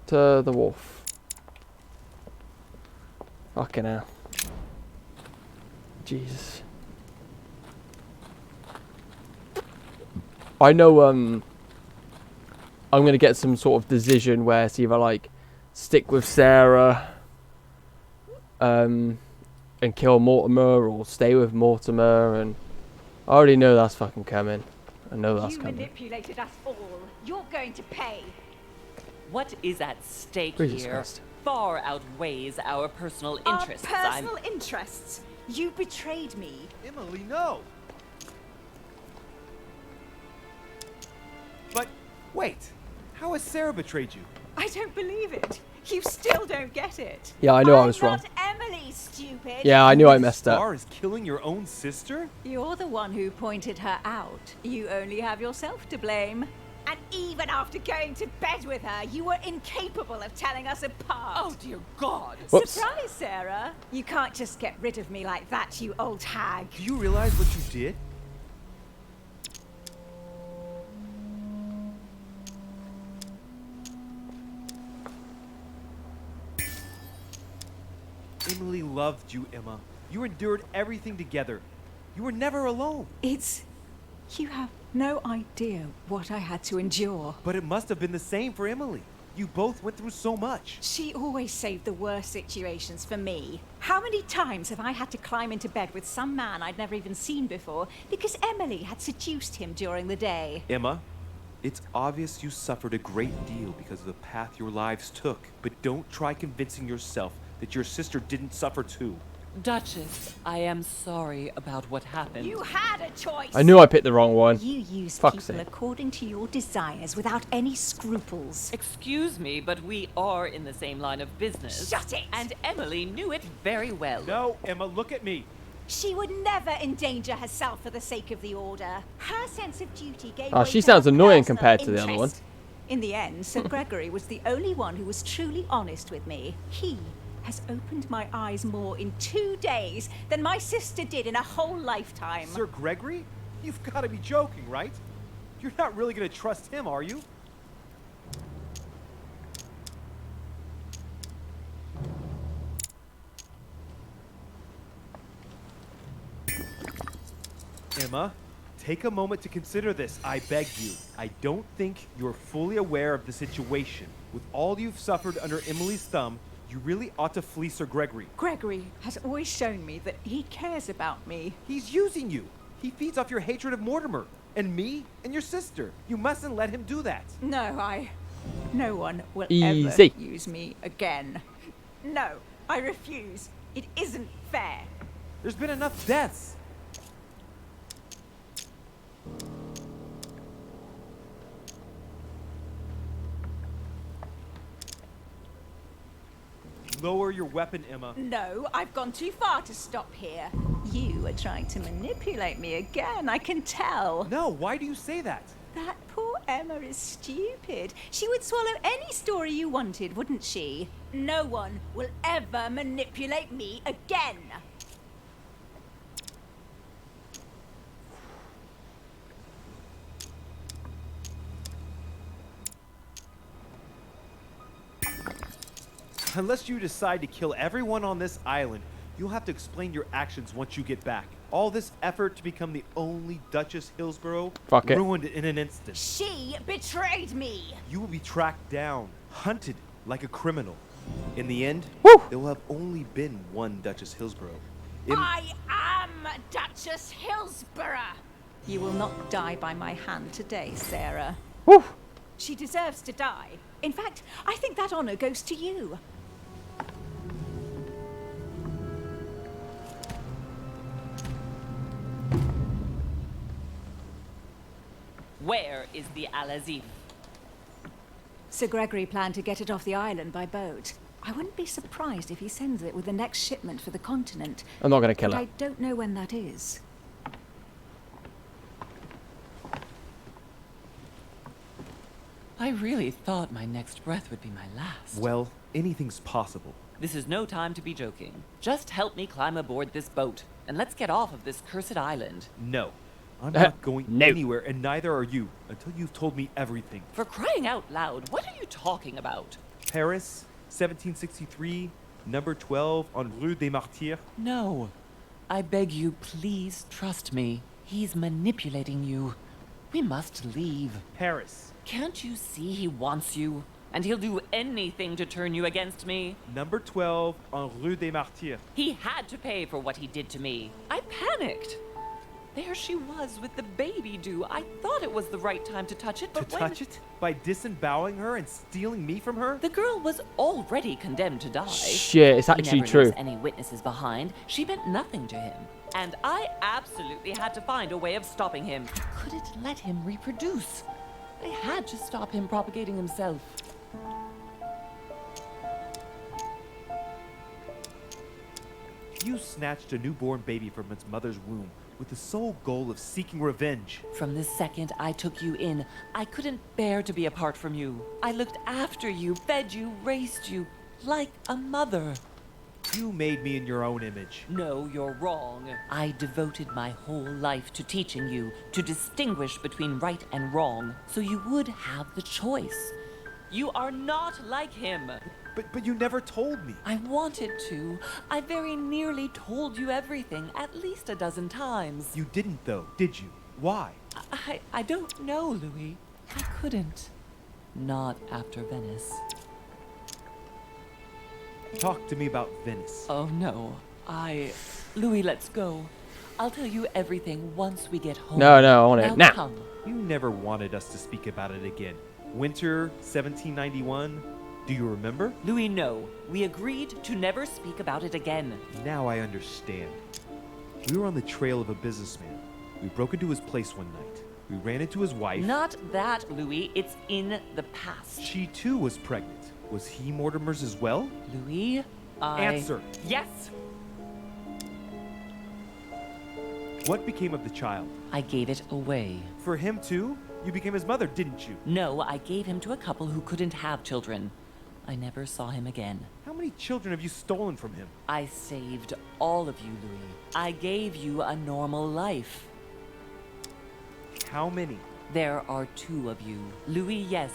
to the wharf. Fucking hell. Jesus. I know I'm gonna get some sort of decision where it's either like stick with Sarah and kill Mortimer, or stay with Mortimer, and I already know that's fucking coming. I know that's coming. You manipulated us all. You're going to pay. What is at stake Jesus here Christ. far outweighs our personal interests. Our personal interests. You betrayed me. Emily, no! But, wait. How has Sarah betrayed you? I don't believe it. You still don't get it. Yeah, I know I was wrong. I'm not Emily, stupid. Yeah, I knew I The messed up. Star is killing your own sister? You're the one who pointed her out. You only have yourself to blame. And even after going to bed with her, you were incapable of telling us apart. Oh, dear God. Whoops. Surprise, Sarah. You can't just get rid of me like that, you old hag. Do you realize what you did? Emily loved you, Emma. You endured everything together. You were never alone. You have no idea what I had to endure. But it must have been the same for Emily. You both went through so much. She always saved the worst situations for me. How many times have I had to climb into bed with some man I'd never even seen before because Emily had seduced him during the day? Emma, it's obvious you suffered a great deal because of the path your lives took. But don't try convincing yourself that your sister didn't suffer too. Duchess, I am sorry about what happened. You had a choice. I knew I picked the wrong one. You use Fuck's people sake. according to your desires without any scruples. Excuse me, but we are in the same line of business. Shut it! And Emily knew it very well. No, Emma, look at me. She would never endanger herself for the sake of the Order. Her sense of duty gave Oh, way she to sounds her annoying personal compared to the other one. interest. In the end, Sir Gregory was the only one who was truly honest with me. He has opened my eyes more in 2 days than my sister did in a whole lifetime. Sir Gregory? You've got to be joking, right? You're not really going to trust him, are you? Emma, take a moment to consider this, I beg you. I don't think you're fully aware of the situation. With all you've suffered under Emily's thumb, you really ought to flee Sir Gregory. Gregory has always shown me that he cares about me. He's using you. He feeds off your hatred of Mortimer, and me, and your sister. You mustn't let him do that. No one will Easy. ever use me again. No, I refuse. It isn't fair. There's been enough deaths. Lower your weapon, Emma. No, I've gone too far to stop here. You are trying to manipulate me again, I can tell. No, why do you say that? That poor Emma is stupid. She would swallow any story you wanted, wouldn't she? No one will ever manipulate me again. Unless you decide to kill everyone on this island, you'll have to explain your actions once you get back. All this effort to become the only Duchess Hillsborough Fuck it. ruined in an instant. She betrayed me. You will be tracked down, hunted like a criminal. In the end, Woo! there will have only been one Duchess Hillsborough. I am Duchess Hillsborough. You will not die by my hand today, Sarah. Woo! She deserves to die. In fact, I think that honor goes to you. Where is the Al-Azif? Sir Gregory planned to get it off the island by boat. I wouldn't be surprised if he sends it with the next shipment for the continent. I'm not gonna kill But her. I don't know when that is. I really thought my next breath would be my last. Well, anything's possible. This is no time to be joking. Just help me climb aboard this boat, and let's get off of this cursed island. No. I'm not going No. anywhere, and neither are you, until you've told me everything. For crying out loud, what are you talking about? Paris, 1763, number 12 on Rue des Martyrs. No. I beg you, please trust me. He's manipulating you. We must leave. Paris, Can't you see he wants you? And he'll do anything to turn you against me. number 12 on Rue des Martyrs. He had to pay for what he did to me. I panicked. There she was with the baby due. I thought it was the right time to touch it, To but when... touch it? By disemboweling her and stealing me from her? The girl was already condemned to die. Shit, it's He actually never true. leaves any witnesses behind. She meant nothing to him. And I absolutely had to find a way of stopping him. I couldn't let him reproduce. I had to stop him propagating himself. You snatched a newborn baby from its mother's womb with the sole goal of seeking revenge. From the second I took you in, I couldn't bear to be apart from you. I looked after you, fed you, raised you, like a mother. You made me in your own image. No, you're wrong. I devoted my whole life to teaching you to distinguish between right and wrong, so you would have the choice. You are not like him. But you never told me. I wanted to. I very nearly told you everything, at least a dozen times. You didn't though, did you? Why? I don't know, Louis. I couldn't. Not after Venice. Talk to me about Venice. Oh no. Louis, let's go. I'll tell you everything once we get home. No, I want it now. Come. You never wanted us to speak about it again. Winter 1791. Do you remember? Louis, no. We agreed to never speak about it again. Now I understand. We were on the trail of a businessman. We broke into his place one night. We ran into his wife. Not that, Louis. It's in the past. She too was pregnant. Was he Mortimer's as well? Louis, Answer. Yes! What became of the child? I gave it away. For him too? You became his mother, didn't you? No, I gave him to a couple who couldn't have children. I never saw him again. How many children have you stolen from him? I saved all of you, Louis. I gave you a normal life. How many? There are 2 of you. Louis, yes,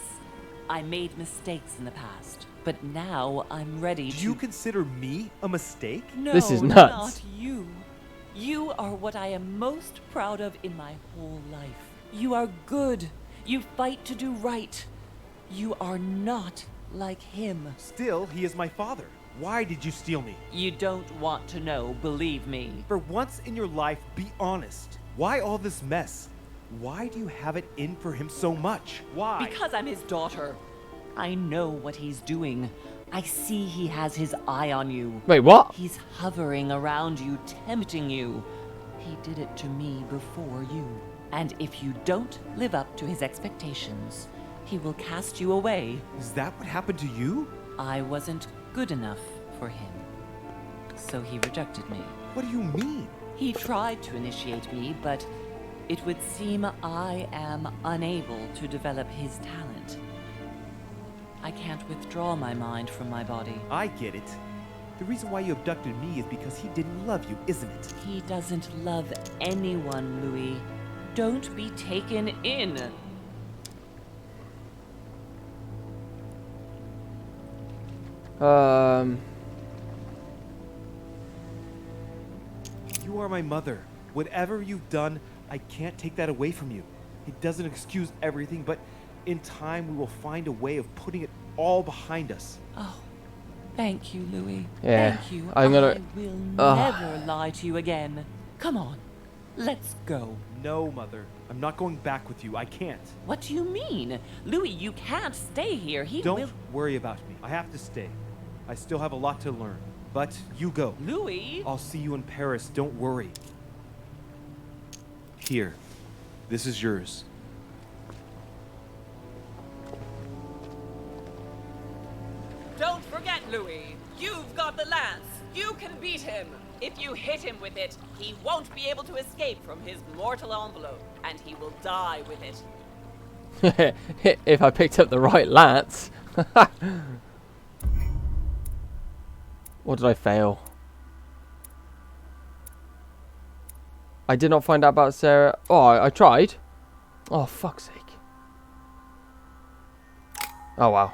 I made mistakes in the past, but now I'm ready Do to... you consider me a mistake? No, This is nuts. not you. You are what I am most proud of in my whole life. You are good. You fight to do right. You are not like him. Still, he is my father. Why did you steal me? You don't want to know, believe me. For once in your life, be honest. Why all this mess? Why do you have it in for him so much? Why? Because I'm his daughter. I know what he's doing. I see he has his eye on you. Wait, what? He's hovering around you, tempting you. He did it to me before you. And if you don't live up to his expectations, he will cast you away. Is that what happened to you? I wasn't good enough for him. So he rejected me. What do you mean? He tried to initiate me, but it would seem I am unable to develop his talent. I can't withdraw my mind from my body. I get it. The reason why you abducted me is because he didn't love you, isn't it? He doesn't love anyone, Louis. Don't be taken in. You are my mother. Whatever you've done, I can't take that away from you. It doesn't excuse everything, but in time we will find a way of putting it all behind us. Oh, thank you, Louis. Yeah, Thank you. I'm gonna- I will Ugh. never lie to you again. Come on, let's go. No, Mother. I'm not going back with you. I can't. What do you mean? Louis, you can't stay here. He Don't will... worry about me. I have to stay. I still have a lot to learn. But you go. Louis? I'll see you in Paris. Don't worry. Here. This is yours. Don't forget, Louis. You've got the lance. You can beat him. If you hit him with it, he won't be able to escape from his mortal envelope, and he will die with it. If I picked up the right lance. What did I fail? I did not find out about Sarah. Oh, I tried. Oh, fuck's sake. Oh, wow.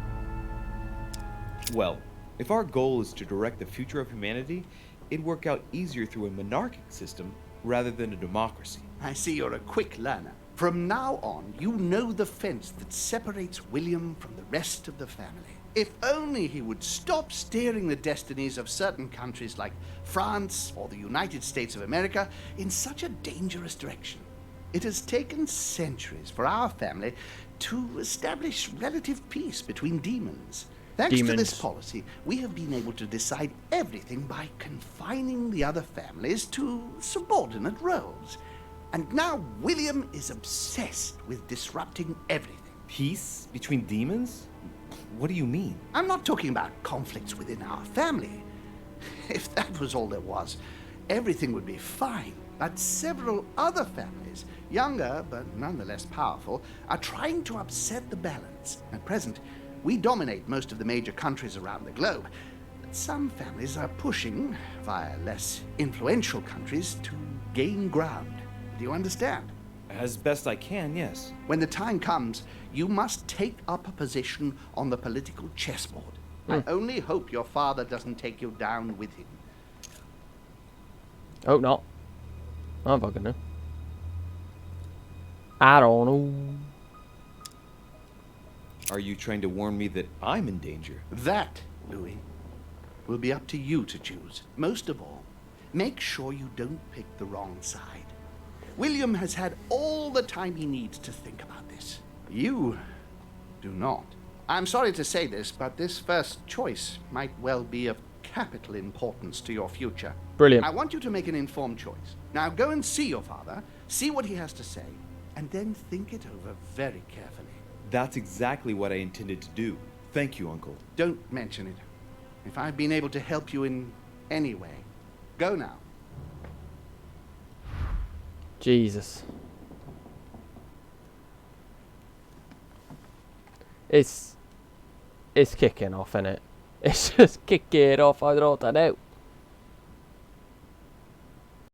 Well, if our goal is to direct the future of humanity, it'd work out easier through a monarchic system rather than a democracy. I see you're a quick learner. From now on, you know the fence that separates William from the rest of the family. If only he would stop steering the destinies of certain countries like France or the United States of America in such a dangerous direction. It has taken centuries for our family to establish relative peace between demons. Thanks to this policy, we have been able to decide everything by confining the other families to subordinate roles. And now William is obsessed with disrupting everything. Peace between demons? What do you mean? I'm not talking about conflicts within our family. If that was all there was, everything would be fine. But several other families, younger but nonetheless powerful, are trying to upset the balance. At present, we dominate most of the major countries around the globe. But some families are pushing, via less influential countries, to gain ground. Do you understand? As best I can, yes. When the time comes, you must take up a position on the political chessboard. I only hope your father doesn't take you down with him. Hope not. I don't fucking know. I don't know. Are you trying to warn me that I'm in danger? That, Louis, will be up to you to choose. Most of all, make sure you don't pick the wrong side. William has had all the time he needs to think about this. You do not. I'm sorry to say this, but this first choice might well be of capital importance to your future. Brilliant. I want you to make an informed choice. Now go and see your father, see what he has to say, and then think it over very carefully. That's exactly what I intended to do. Thank you, Uncle. Don't mention it. If I've been able to help you in any way, go now. Jesus. It's kicking off, innit? It's just kicking off. I don't know.